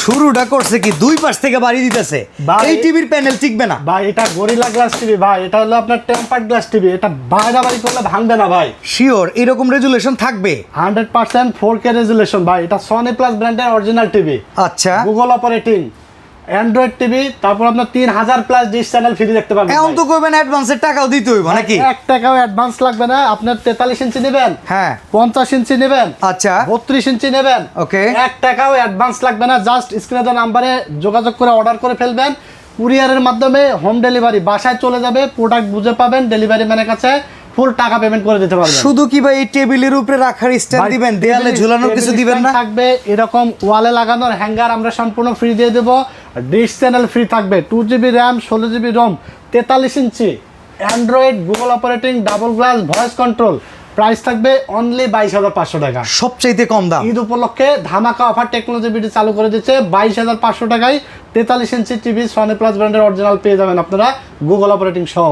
শুরুটা করছে কি দুই পাশ থেকে বাড়ি দিতেছে। এই টিভির প্যানেল টিকবে না ভাই, এটা গরিলা গ্লাস টিভি ভাই, এটা হলো আপনার টেম্পার্ড গ্লাস টিভি, এটা বাড়াবাড়ি করলে ভাঙবে না ভাই। শিওর এরকম রেজুলেশন থাকবে? 100% 4K রেজুলেশন ভাই, এটা সনি প্লাস ব্র্যান্ডের অরিজিনাল টিভি। আচ্ছা, গুগল অপারেটিং, অ্যান্ড্রয়েড টিভি, তারপর আপনার 3000 প্লাস ডিশ চ্যানেল ফ্রি দেখতে পাবেন। এখন তো কইবেন অ্যাডভান্সের টাকাও দিতে হইব নাকি? 1 টাকাও অ্যাডভান্স লাগবে না। আপনার 43 ইঞ্চি নেবেন, হ্যাঁ 50 ইঞ্চি নেবেন, আচ্ছা 32 ইঞ্চি নেবেন, ওকে 1 টাকাও অ্যাডভান্স লাগবে না। জাস্ট স্ক্রিনে দেওয়া নাম্বারে যোগাযোগ করে অর্ডার করে ফেলবেন। কুরিয়ারের মাধ্যমে হোম ডেলিভারি বাসায় চলে যাবে, প্রোডাক্ট বুঝে পাবেন, ডেলিভারি ম্যানের কাছে ফুল টাকা পেমেন্ট করে দিতে পারবেন। শুধু কি ভাই এই টেবিলের উপরে রাখার স্ট্যান্ড দিবেন, দেয়ালে ঝুলানোর কিছু দিবেন না? থাকবে এরকম ওয়ালে লাগানোর হ্যাঙ্গার আমরা সম্পূর্ণ ফ্রি দিয়ে দেবো। ডিশ চ্যানেল ফ্রি থাকবে, 2GB র্যাম, 16GB রম, 43 ইঞ্চি Android, Google operating, double glass, voice control. Price থাকবে অনলি 22,500 টাকা, সবচাইতে কম দাম। ঈদ উপলক্ষে ধামাকা অফার টেকনোলজি বিডি চালু করে দিচ্ছে। 22,500 টাকায় 43 ইঞ্চি টিভি সনি প্লাস ব্র্যান্ডের অরিজিনাল পেয়ে যাবেন আপনারা, গুগল অপারেটিং সহ।